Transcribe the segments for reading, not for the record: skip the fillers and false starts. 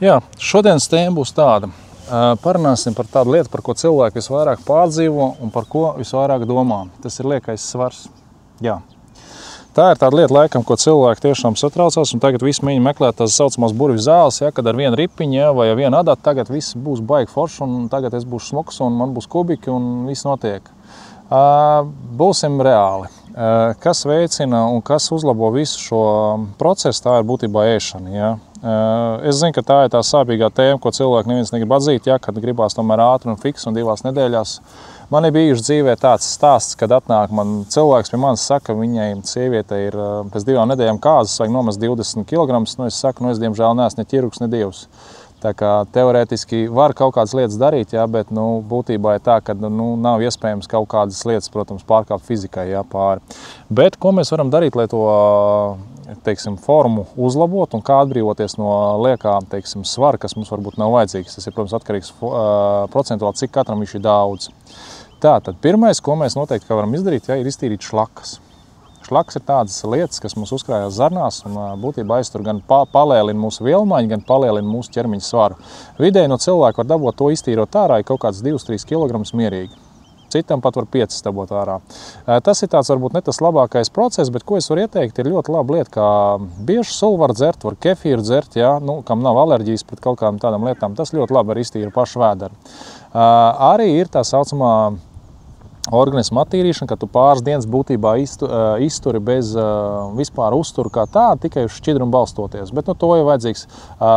Jā, šodienas tēma būs tāda. Parunāsim par tādu lietu, par ko cilvēki visvairāk pārdzīvo un par ko visvairāk domā. Tas ir liekais svars. Jā. Tā ir tāda lieta, laikam, ko cilvēki tiešām satraucās, un tagad visi mēģina meklēt tās saucamās burvju zāles, ja, kad ar vienu ripiņu, ja, vai ar vienu adatu tagad viss būs baigi forši, un tagad es būšu smuks, un man būs kubiki, un viss notiek. Būsim reāli. Kas veicina un kas uzlabo visu šo procesu, tā ir būtībā ēšana. Ja. Es zinu, ka tā ir tā sāpīgā tēma, ko cilvēki neviens negrib atzīt, ja, kad gribās tomēr ātri un fiksi un 2 nedēļās. Man ir bijuši dzīvē tāds stāsts, kad atnāk man cilvēks pie manis saka, viņai sieviete ir pēc 2 nedēļām kāzas, vajag nomest 20 kg. Es saku, es diemžēl neesmu ne ķirurgs, ne dievs. Tā kā teorētiski var kaut kādas lietas darīt, jā, bet būtībā ir tā, ka nav iespējams kaut kādas lietas, protams, pārkāpt fizikai pāri. Bet ko mēs varam darīt, lai to formu uzlabot un kā atbrīvoties no liekā svara, kas mums varbūt nav vajadzīgs. Tas ir, protams, atkarīgs procentuāli, cik katram viņš ir daudz. Tātad pirmais, ko mēs noteikti varam izdarīt, ir iztīrīt šlakas. Šlakas ir tādas lietas, kas mums uzkrājās zarnās un būtībā aiztur gan palielina mūsu vielmaiņu, gan palielina mūsu ķermeņa svaru. Vidēji no cilvēka var dabūt to iztīrot ārā kaut kāds 2-3 kg mierīgi. Citam pat var 5 dabūt ārā. Tas ir tāds varbūt ne tas labākais process, bet ko es varu ieteikt, ir ļoti laba lieta, kā biežu sulu var dzert, var kefīru dzert, ja, kam nav alerģijas pret kaut kādām tādām lietām, tas ļoti labi var iztīra pašu vēderu. Arī ir tā saucamā organisma attīrīšana, ka tu pāris dienas būtībā izturi bez vispār uzturu kā tādu, tikai uz šķidrumu balstoties. Bet to ir vajadzīgs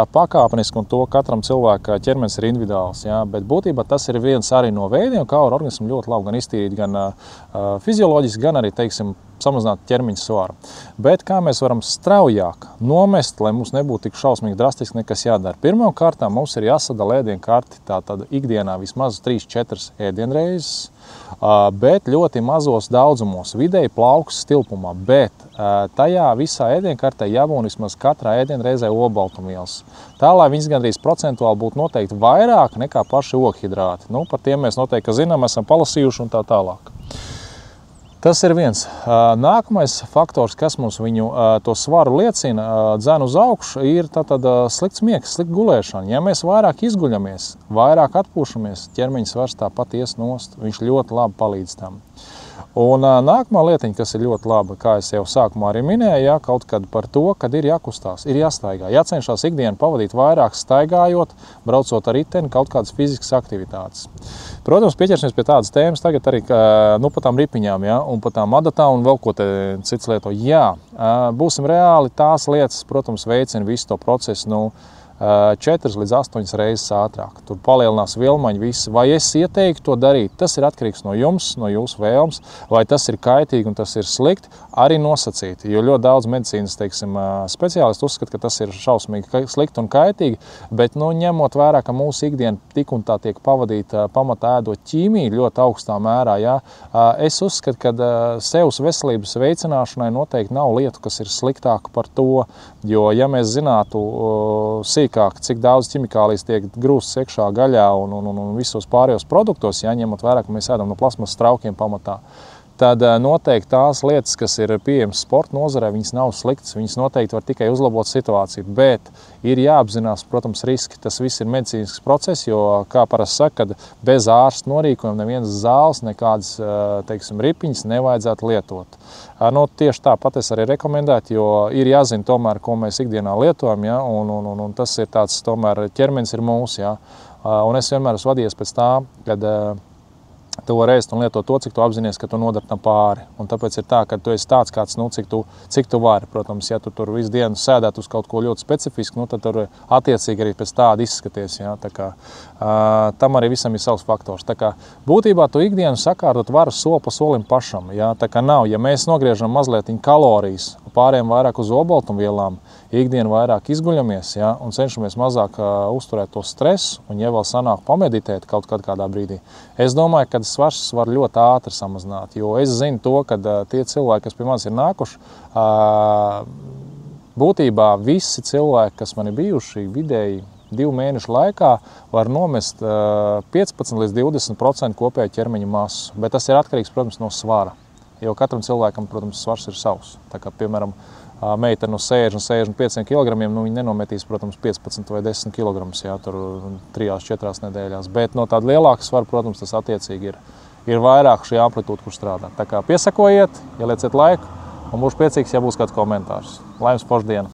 pakāpeniski, un to katram cilvēka ķermenis ir individuāls. Ja? Bet būtībā tas ir viens arī no veidiem, kā var organismu ļoti labi gan iztīrīt, gan fizioloģiski, gan arī, samazināt ķermeņa svaru. Bet kā mēs varam straujāk nomest, lai mums nebūtu tik šausmīgi drastiski nekas jādara? Pirmām kārtām mums ir jāsadala ēdienu karti, tātad ikdienā vismaz 3-4 ēdienreizes, bet ļoti mazos daudzumos, vidēji plaukstas tilpumā, bet tajā visā ēdienkartē jābūt vismaz katrā ēdienreizē olbaltumvielas. Tā, lai viņas gandrīz procentuāli būtu noteikti vairāk nekā paši ogļhidrāti. Par tiem mēs noteikti zinām, esam palasījuši un tā tālāk. Tas ir viens. Nākamais faktors, kas mums viņu to svaru liecina, dzen uz augšu, ir slikts miegs, slikta gulēšana. Ja mēs vairāk izguļamies, vairāk atpūšamies, ķermeņa svars tāpat ies nost, viņš ļoti labi palīdz tam. Un nākamā lietiņa, kas ir ļoti laba, kā es jau sākumā arī minēju, kaut kad par to, kad ir jākustās, ir jāstaigā. Jācenšas ikdienu pavadīt vairāk staigājot, braucot ar riteni, kaut kādas fiziskas aktivitātes. Protams, pieķersimies pie tādas tēmas tagad arī par tām ripiņām, un par tām adatām un vēl ko te cits lieto. Jā, būsim reāli, tās lietas, protams, veicina visu to procesu 4 līdz 8 reizes ātrāk. Tur palielinās vielmaiņu visu. Vai es ieteiktu to darīt? Tas ir atkarīgs no jums, no jūsu vēlmes. Vai tas ir kaitīgi un tas ir slikti, arī nosacīti. Jo ļoti daudz medicīnas speciālisti uzskata, ka tas ir šausmīgi slikti un kaitīgi, bet ņemot vērā, ka mūsu ikdiena tik un tā tiek pavadīta pamatā ēdot ķīmiju ļoti augstā mērā, es uzskatu, ka sevs veselības veicināšanai noteikti nav lietu, kas ir sliktāka par to, jo ja mēs zinātu cik daudz ķimikālijas tiek grūstas iekšā gaļā un visos pārējos produktos, ņemot vērā, ka mēs ēdam no plasmasas traukiem pamatā, tad noteikti tās lietas, kas ir pieejamas sporta nozarē, viņas nav sliktas, viņas noteikti var tikai uzlabot situāciju, bet ir jāapzinās, protams, riski. Tas viss ir medicīnisks process, jo, kā parasti saka, kad bez ārsta norīkojuma nevienas zāles, nekādas, ripiņas nevajadzētu lietot. Tieši tāpat es arī rekomendētu, jo ir jāzina tomēr, ko mēs ikdienā lietojam, un tas ir tāds, tomēr ķermenis ir mūsu, un es vienmēr esmu vadījies pēc tā, kad tu vari ēst un lietot to, cik tu apzinies, ka tu nodari tam pāri. Un tāpēc ir tā, ka tu esi tāds kāds, cik tu vari. Protams, ja tu tur visu dienu sēdētu uz kaut ko ļoti specifisku, tad tur attiecīgi arī pēc tāda izskaties. Tā kā, tam arī visam ir savs faktors. Tā kā būtībā tu ikdienu sakārtot varu soli pa solim pašam. Tā kā nav, ja mēs nogriežam mazliet kalorijas, pārējām vairāk uz olbaltumvielām, ikdienu vairāk izguļamies, un cenšamies mazāk uzturēt to stresu, un ja vēl sanāk pameditēt kaut kādā brīdī, es domāju, ka svars var ļoti ātri samazināt, jo es zinu to, ka tie cilvēki, kas pie manis ir nākuši, būtībā visi cilvēki, kas man ir bijuši vidēji 2 mēnešu laikā, var nomest 15 līdz 20% kopēju ķermeņa masu, bet tas ir atkarīgs, protams, no svara. Jo katram cilvēkam, protams, svars ir savs. Tā kā, piemēram, meitene uz 60-65 kg, nu, viņi nenometīs, protams, 15 vai 10 kg, jā, tur 3-4 nedēļās. Bet no tāda lielāka svara, protams, tas attiecīgi ir vairāk šī amplitūda, kur strādāt. Tā kā piesakojiet, ielieciet laiku, un būšu priecīgs, ja būs kāds komentārs. Lai jums forša diena!